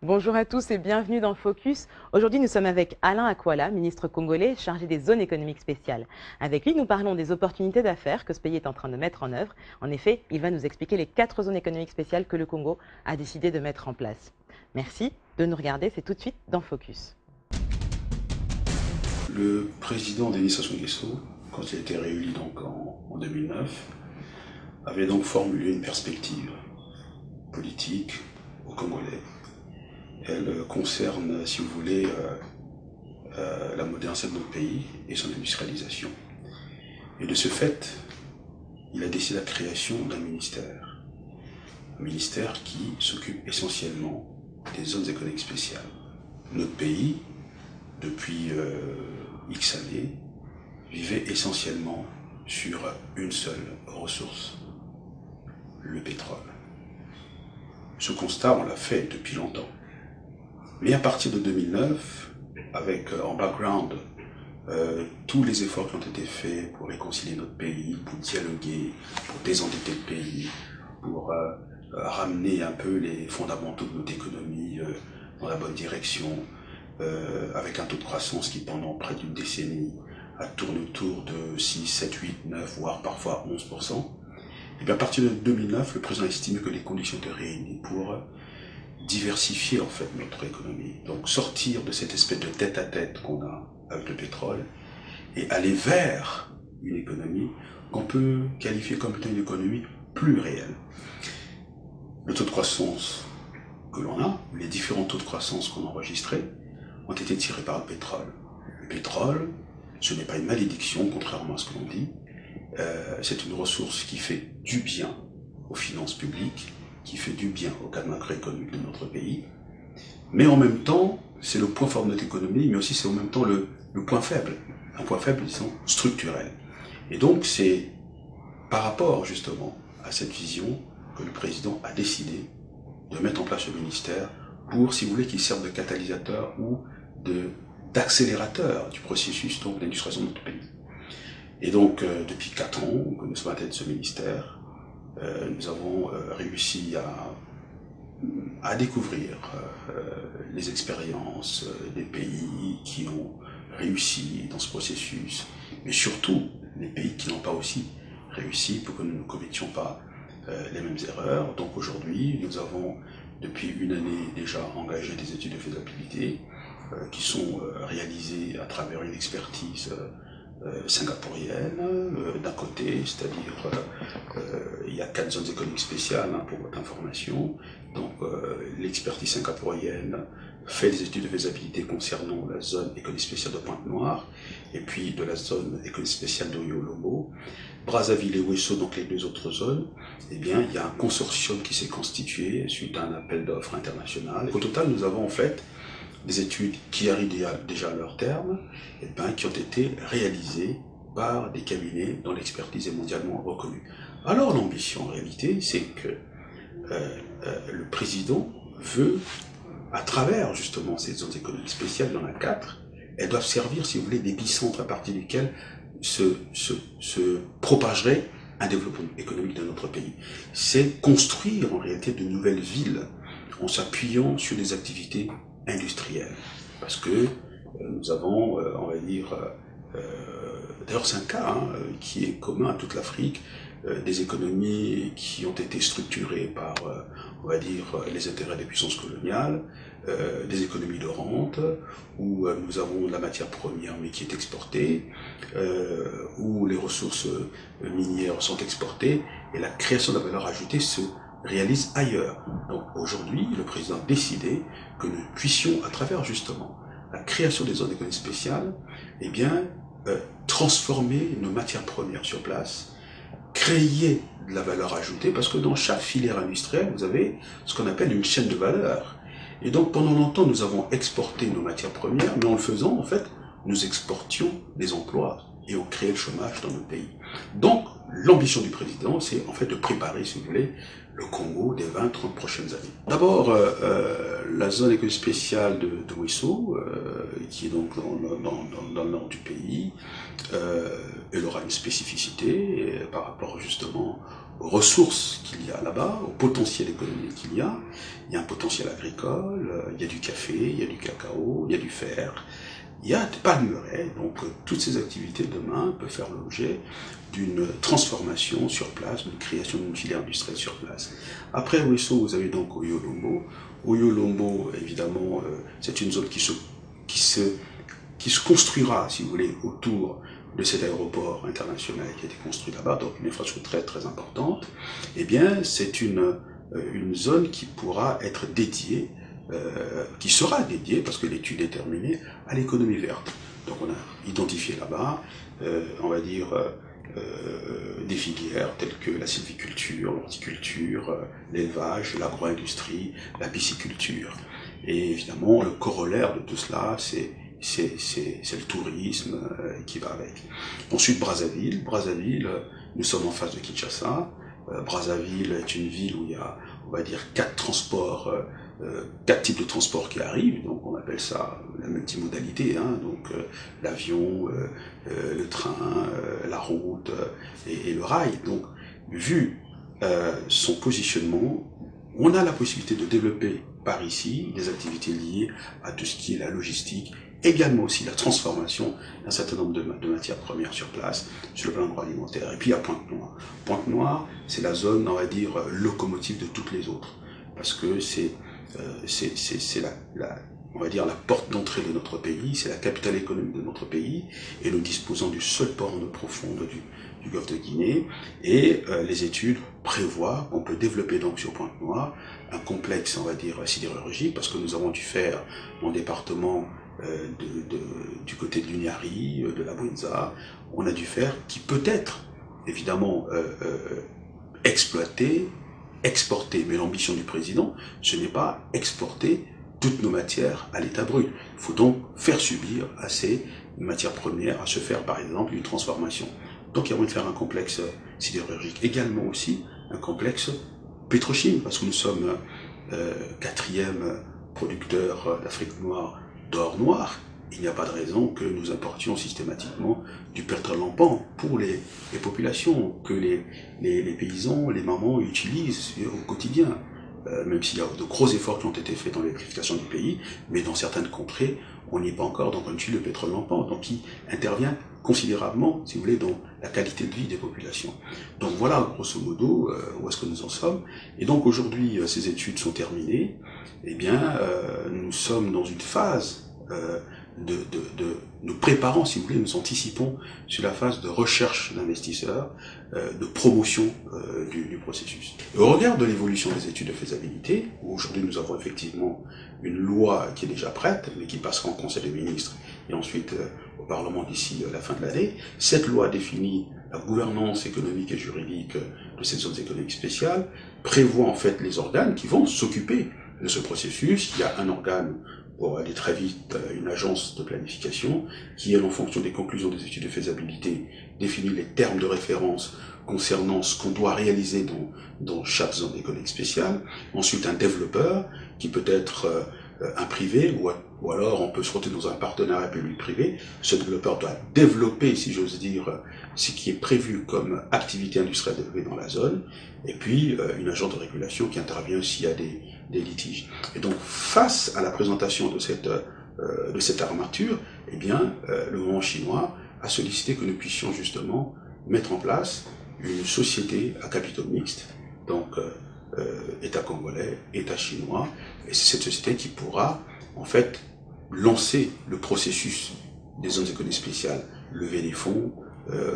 Bonjour à tous et bienvenue dans Focus. Aujourd'hui, nous sommes avec Alain Akwala, ministre congolais chargé des zones économiques spéciales. Avec lui, nous parlons des opportunités d'affaires que ce pays est en train de mettre en œuvre. En effet, il va nous expliquer les 4 zones économiques spéciales que le Congo a décidé de mettre en place. Merci de nous regarder, c'est tout de suite dans Focus. Le président Denis Sassou Nguesso, quand il a été réélu donc en 2009, avait donc formulé une perspective politique aux Congolais. Elle concerne, si vous voulez, la modernisation de notre pays et son industrialisation. Et de ce fait, il a décidé la création d'un ministère. Un ministère qui s'occupe essentiellement des zones économiques spéciales. Notre pays, depuis X années, vivait essentiellement sur une seule ressource, le pétrole. Ce constat, on l'a fait depuis longtemps. Mais à partir de 2009, avec en background tous les efforts qui ont été faits pour réconcilier notre pays, pour dialoguer, pour désendetter le pays, pour ramener un peu les fondamentaux de notre économie dans la bonne direction, avec un taux de croissance qui pendant près d'une décennie a tourné autour de 6, 7, 8, 9, voire parfois 11%. Et bien à partir de 2009, le président a estimé que les conditions étaient réunies pour diversifier en fait notre économie. Donc sortir de cette espèce de tête-à-tête qu'on a avec le pétrole et aller vers une économie qu'on peut qualifier comme étant une économie plus réelle. Le taux de croissance que l'on a, les différents taux de croissance qu'on a enregistrés, ont été tirés par le pétrole. Le pétrole, ce n'est pas une malédiction, contrairement à ce que l'on dit. C'est une ressource qui fait du bien aux finances publiques, qui fait du bien au cadre macroéconomique de notre pays. Mais en même temps, c'est le point fort de notre économie, mais aussi c'est en même temps le point faible. Un point faible, disons, structurel. Et donc, c'est par rapport, justement, à cette vision que le président a décidé de mettre en place ce ministère pour, si vous voulez, qu'il serve de catalyseur ou d'accélérateur du processus d'industrialisation de notre pays. Et donc, depuis 4 ans que nous sommes à la tête de ce ministère, nous avons réussi à découvrir les expériences des pays qui ont réussi dans ce processus, mais surtout les pays qui n'ont pas aussi réussi pour que nous ne commettions pas les mêmes erreurs. Donc aujourd'hui, nous avons depuis une année déjà engagé des études de faisabilité qui sont réalisées à travers une expertise singapourienne d'un côté, c'est-à-dire il y a 4 zones économiques spéciales pour votre information. Donc l'expertise singapourienne fait des études de faisabilité concernant la zone économique spéciale de Pointe-Noire et puis de la zone économique spéciale d'Oyo-Lobo. Brazzaville et Ouesso, donc les 2 autres zones, eh bien, il y a un consortium qui s'est constitué suite à un appel d'offres international. Au total, nous avons en fait des études qui arrivent déjà à leur terme, et bien, qui ont été réalisées par des cabinets dont l'expertise est mondialement reconnue. Alors l'ambition en réalité, c'est que le président veut, à travers justement ces zones économiques spéciales, il y en a 4, elles doivent servir, si vous voulez, d'épicentres à partir duquel se propagerait un développement économique de notre pays. C'est construire en réalité de nouvelles villes en s'appuyant sur des activités industrielles. Parce que nous avons, on va dire, d'ailleurs c'est un cas qui est commun à toute l'Afrique, des économies qui ont été structurées par, on va dire, les intérêts des puissances coloniales, des économies de rente, où nous avons la matière première mais qui est exportée, où les ressources minières sont exportées, et la création de la valeur ajoutée se réalise ailleurs. Donc aujourd'hui, le président a décidé que nous puissions, à travers justement la création des zones économiques spéciales, eh bien, transformer nos matières premières sur place, créer de la valeur ajoutée, parce que dans chaque filière industrielle, vous avez ce qu'on appelle une chaîne de valeur. Et donc pendant longtemps, nous avons exporté nos matières premières, mais en le faisant, en fait, nous exportions des emplois et on créait le chômage dans notre pays. Donc, l'ambition du président, c'est en fait de préparer, si vous voulez, le Congo des 20-30 prochaines années. D'abord, la zone économique spéciale de Ouesso, qui est donc dans le nord du pays, et aura une spécificité par rapport justement aux ressources qu'il y a là-bas, au potentiel économique qu'il y a. Il y a un potentiel agricole, il y a du café, il y a du cacao, il y a du fer, il y a des palmeraies. Donc toutes ces activités demain peuvent faire l'objet d'une transformation sur place, d'une création d'une filière industrielle sur place. Après Ouesso, vous avez donc Oyo-Lombo. Oyo-Lombo, évidemment, c'est une zone qui se construira, si vous voulez, autour de cet aéroport international qui a été construit là-bas, donc une infrastructure très très importante. Eh bien, c'est une zone qui pourra être dédiée, qui sera dédiée, parce que l'étude est terminée, à l'économie verte. Donc on a identifié là-bas, on va dire, des filières telles que la sylviculture, l'horticulture, l'élevage, l'agro-industrie, la pisciculture. Et évidemment, le corollaire de tout cela, c'est le tourisme qui va avec. Ensuite, Brazzaville. Brazzaville, nous sommes en face de Kinshasa. Brazzaville est une ville où il y a, on va dire, 4 types de transports qui arrivent. Donc, on appelle ça la multimodalité. Hein, donc, l'avion, le train, la route et le rail. Donc, vu son positionnement, on a la possibilité de développer par ici des activités liées à tout ce qui est la logistique, également aussi la transformation d'un certain nombre de matières premières sur place, sur le plan agroalimentaire. Et puis il y a Pointe-Noire. Pointe-Noire, c'est la zone, on va dire, locomotive de toutes les autres, parce que c'est on va dire, la porte d'entrée de notre pays, c'est la capitale économique de notre pays, et nous disposons du seul port en eau profonde du golfe de Guinée, et les études prévoient qu'on peut développer donc sur Pointe-Noire un complexe, on va dire, sidérurgique, parce que nous avons dû faire mon département du côté de l'Uniari, de la Bouenza, on a dû faire, qui peut être évidemment exploité, exporté, mais l'ambition du président, ce n'est pas exporter toutes nos matières à l'état brut. Il faut donc faire subir à ces matières premières, à se faire par exemple une transformation. Donc il y a moyen de faire un complexe sidérurgique, également aussi un complexe pétrochimique, parce que nous sommes 4e producteur d'Afrique noire d'or noir. Il n'y a pas de raison que nous importions systématiquement du pétrole en pan pour les populations, que les paysans, les mamans utilisent au quotidien. Même s'il y a de gros efforts qui ont été faits dans l'électrification du pays, mais dans certaines contrées, on n'y est pas encore, donc on utilise le pétrole lampant, donc qui intervient considérablement, si vous voulez, dans la qualité de vie des populations. Donc voilà, grosso modo, où est-ce que nous en sommes. Et donc aujourd'hui, ces études sont terminées, eh bien, nous sommes dans une phase nous préparons, si vous voulez, nous anticipons sur la phase de recherche d'investisseurs, de promotion du processus. Et au regard de l'évolution des études de faisabilité, où aujourd'hui nous avons effectivement une loi qui est déjà prête, mais qui passera en Conseil des ministres et ensuite au Parlement d'ici la fin de l'année, cette loi définit la gouvernance économique et juridique de ces zones économiques spéciales, prévoit en fait les organes qui vont s'occuper de ce processus. Il y a un organe, pour aller très vite, une agence de planification qui, elle, en fonction des conclusions des études de faisabilité, définit les termes de référence concernant ce qu'on doit réaliser dans chaque zone économique spéciale. Ensuite, un développeur qui peut être un privé, ou alors on peut se retrouver dans un partenariat public-privé. Ce développeur doit développer, si j'ose dire, ce qui est prévu comme activité industrielle développée dans la zone, et puis une agence de régulation qui intervient s'il y a des litiges. Et donc, face à la présentation de cette armature, eh bien, le gouvernement chinois a sollicité que nous puissions justement mettre en place une société à capitaux mixtes, donc État congolais, État chinois, et c'est cette société qui pourra, en fait, lancer le processus des zones économiques spéciales, lever des fonds,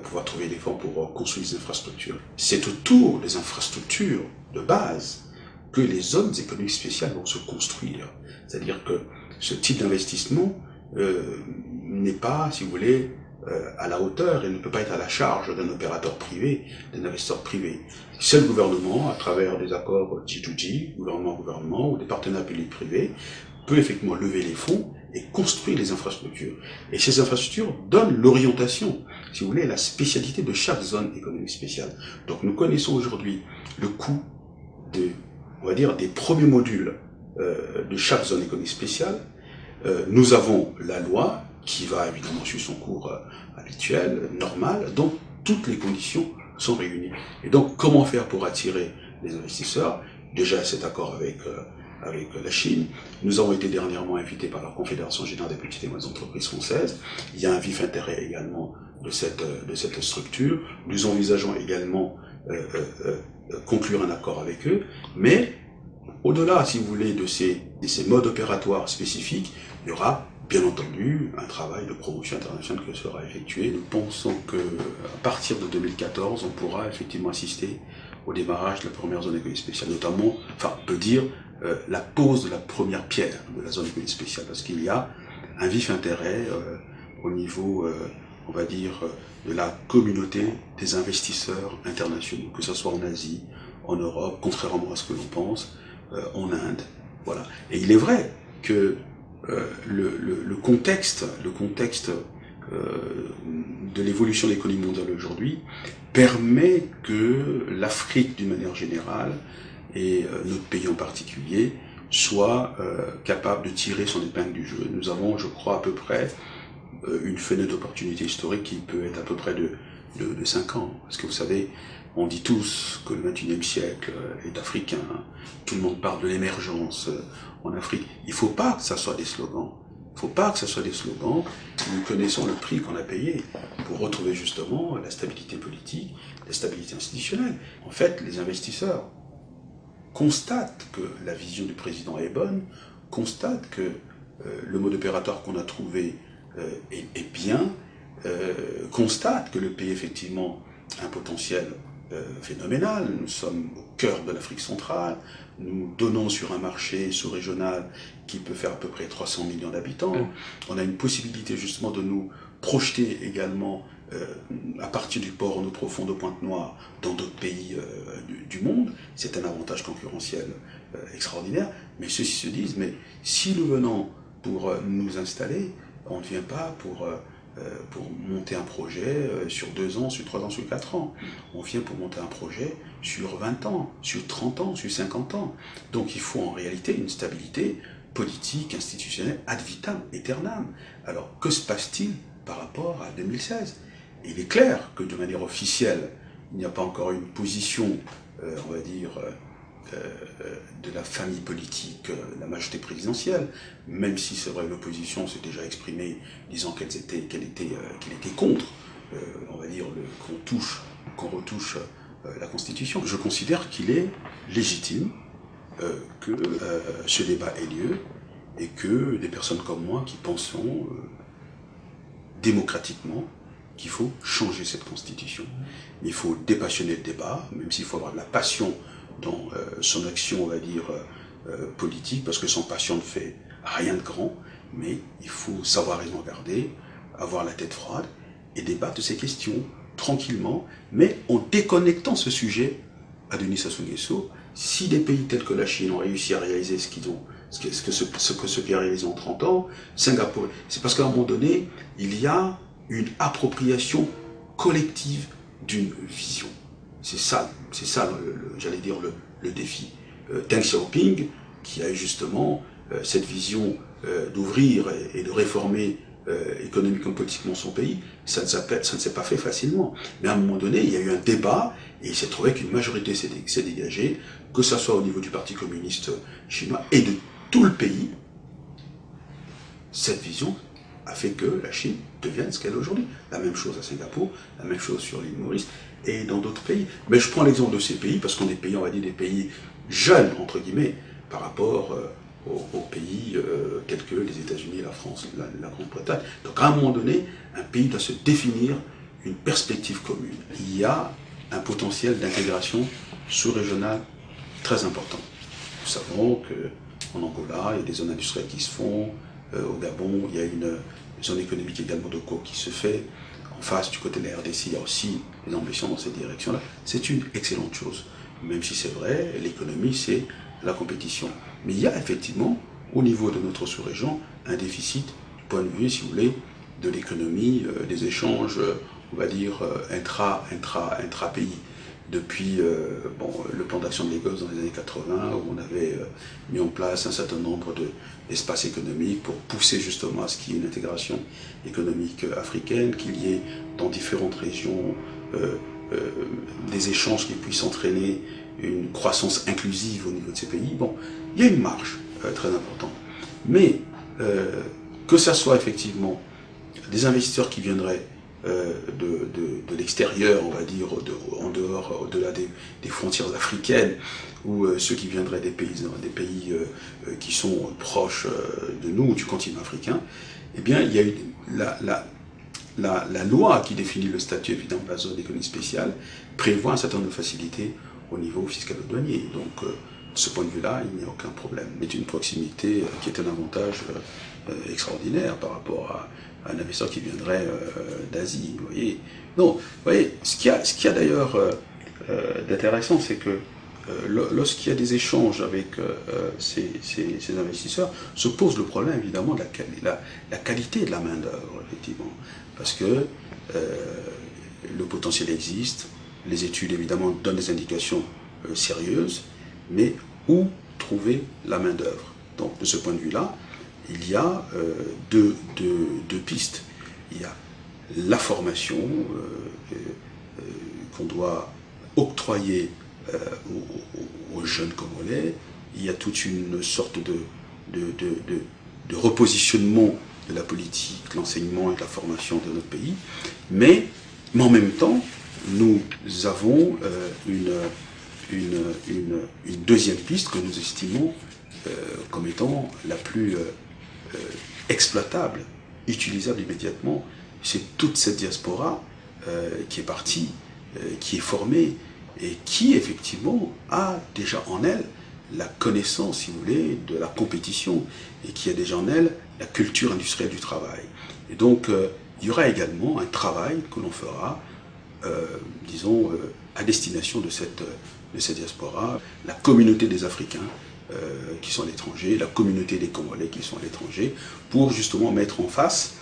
pouvoir trouver des fonds pour construire des infrastructures. C'est autour des infrastructures de base que les zones économiques spéciales vont se construire. C'est-à-dire que ce type d'investissement n'est pas, si vous voulez, à la hauteur et ne peut pas être à la charge d'un opérateur privé, d'un investisseur privé. C'est le gouvernement, à travers des accords G2G, gouvernement-gouvernement, ou des partenaires publics-privés, peut effectivement lever les fonds et construire les infrastructures. Et ces infrastructures donnent l'orientation, si vous voulez, la spécialité de chaque zone économique spéciale. Donc nous connaissons aujourd'hui le coût on va dire, des premiers modules de chaque zone économique spéciale. Nous avons la loi qui va évidemment suivre son cours habituel, normal, donc toutes les conditions sont réunies. Et donc, comment faire pour attirer les investisseurs? Déjà, cet accord avec la Chine. Nous avons été dernièrement invités par la Confédération générale des petites et moyennes entreprises françaises. Il y a un vif intérêt également de cette structure. Nous envisageons également conclure un accord avec eux, mais au-delà, si vous voulez, de ces modes opératoires spécifiques, il y aura bien entendu un travail de promotion internationale qui sera effectué. Nous pensons qu'à partir de 2014, on pourra effectivement assister au démarrage de la première zone économique spéciale, notamment, enfin, on peut dire, la pose de la première pierre de la zone économique spéciale, parce qu'il y a un vif intérêt au niveau, on va dire, de la communauté des investisseurs internationaux, que ce soit en Asie, en Europe, contrairement à ce que l'on pense, en Inde, voilà. Et il est vrai que le contexte de l'évolution de l'économie mondiale aujourd'hui permet que l'Afrique, d'une manière générale, et notre pays en particulier, soit capable de tirer son épingle du jeu. Nous avons, je crois, à peu près une fenêtre d'opportunité historique qui peut être à peu près de 5 ans. Parce que vous savez, on dit tous que le XXIe siècle est africain. Tout le monde parle de l'émergence en Afrique. Il ne faut pas que ça soit des slogans. Il ne faut pas que ce soit des slogans. Nous connaissons le prix qu'on a payé pour retrouver justement la stabilité politique, la stabilité institutionnelle. En fait, les investisseurs constatent que la vision du président est bonne, constatent que le mode opératoire qu'on a trouvé est bien, constatent que le pays effectivement a un potentiel phénoménal. Nous sommes au cœur de l'Afrique centrale, nous donnons sur un marché sous-régional qui peut faire à peu près 300 millions d'habitants. On a une possibilité justement de nous projeter également à partir du port en eau profonde de Pointe-Noire dans d'autres pays du monde. C'est un avantage concurrentiel extraordinaire. Mais ceux-ci se disent, mais si nous venons pour nous installer, on ne vient pas pour monter un projet sur 2 ans, sur 3 ans, sur 4 ans. On vient pour monter un projet sur 20 ans, sur 30 ans, sur 50 ans. Donc il faut en réalité une stabilité politique, institutionnelle, ad vitam aeternam. Alors que se passe-t-il par rapport à 2016 ? Et il est clair que de manière officielle, il n'y a pas encore une position, on va dire, de la famille politique, la majorité présidentielle, même si c'est vrai l'opposition s'est déjà exprimée disant qu'elle était contre, on va dire, qu'on retouche la Constitution. Je considère qu'il est légitime que ce débat ait lieu et que des personnes comme moi qui pensons démocratiquement qu'il faut changer cette Constitution. Il faut dépassionner le débat, même s'il faut avoir de la passion dans son action, on va dire, politique, parce que sans passion ne fait rien de grand, mais il faut savoir raison garder, avoir la tête froide et débattre de ces questions tranquillement, mais en déconnectant ce sujet à Denis Sassou Nguesso. Si des pays tels que la Chine ont réussi à réaliser ce qui a réalisé en 30 ans, Singapour, c'est parce qu'à un moment donné, il y a une appropriation collective d'une vision. C'est ça, j'allais dire, le défi. Deng Xiaoping, qui a eu justement cette vision d'ouvrir et de réformer économiquement, politiquement son pays, ça ne s'est pas fait facilement. Mais à un moment donné, il y a eu un débat et il s'est trouvé qu'une majorité s'est dégagée, que ce soit au niveau du Parti communiste chinois et de tout le pays. Cette vision a fait que la Chine devienne ce qu'elle est aujourd'hui. La même chose à Singapour, la même chose sur l'île Maurice et dans d'autres pays. Mais je prends l'exemple de ces pays parce qu'on est pays, on va dire, des pays jeunes, entre guillemets, par rapport aux pays tels que les États-Unis, la France, la Grande-Bretagne. Donc à un moment donné, un pays doit se définir une perspective commune. Il y a un potentiel d'intégration sous-régionale très important. Nous savons qu'en Angola, il y a des zones industrielles qui se font, au Gabon, il y a une zone économique également de coke qui se fait. En face, du côté de la RDC, il y a aussi des ambitions dans cette direction-là. C'est une excellente chose. Même si c'est vrai, l'économie, c'est la compétition. Mais il y a effectivement, au niveau de notre sous-région, un déficit du point de vue, si vous voulez, de l'économie, des échanges, on va dire, intra-pays. depuis le plan d'action de Lagos dans les années 80, où on avait mis en place un certain nombre d'espaces économiques pour pousser justement à ce qu'il y ait une intégration économique africaine, qu'il y ait dans différentes régions des échanges qui puissent entraîner une croissance inclusive au niveau de ces pays. Bon, il y a une marge très importante. Mais que ça soit effectivement des investisseurs qui viendraient de l'extérieur, on va dire, en dehors, au-delà des frontières africaines, ou ceux qui viendraient des pays qui sont proches de nous, du continent africain, eh bien, il y a eu la loi qui définit le statut évidemment de la zone d'économie spéciale prévoit un certain nombre de facilités au niveau fiscal et douanier. Donc, de ce point de vue-là, il n'y a aucun problème. C'est une proximité qui est un avantage extraordinaire par rapport à un investisseur qui viendrait d'Asie. Vous voyez. Donc, vous voyez, ce qu'il y a d'ailleurs d'intéressant, c'est que lorsqu'il y a des échanges avec ces investisseurs, se pose le problème évidemment de la qualité de la main-d'œuvre, effectivement. Parce que le potentiel existe, les études évidemment donnent des indications sérieuses, mais où trouver la main-d'œuvre? Donc, de ce point de vue-là, il y a deux pistes. Il y a la formation qu'on doit octroyer aux jeunes Congolais. Il y a toute une sorte de repositionnement de la politique, l'enseignement et de la formation de notre pays. Mais en même temps, nous avons une deuxième piste que nous estimons comme étant la plus exploitable, utilisable immédiatement. C'est toute cette diaspora qui est partie, qui est formée et qui effectivement a déjà en elle la connaissance, si vous voulez, de la compétition et qui a déjà en elle la culture industrielle du travail. Et donc il y aura également un travail que l'on fera, disons, à destination de cette diaspora, la communauté des Africains qui sont à l'étranger, la communauté des Congolais qui sont à l'étranger, pour justement mettre en face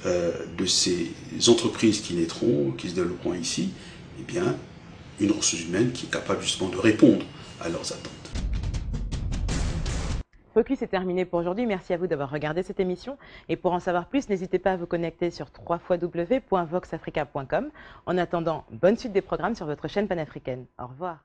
de ces entreprises qui naîtront, qui se développeront ici, eh bien, une ressource humaine qui est capable justement de répondre à leurs attentes. Focus est terminé pour aujourd'hui. Merci à vous d'avoir regardé cette émission. Et pour en savoir plus, n'hésitez pas à vous connecter sur www.voxafrica.com. En attendant, bonne suite des programmes sur votre chaîne panafricaine. Au revoir.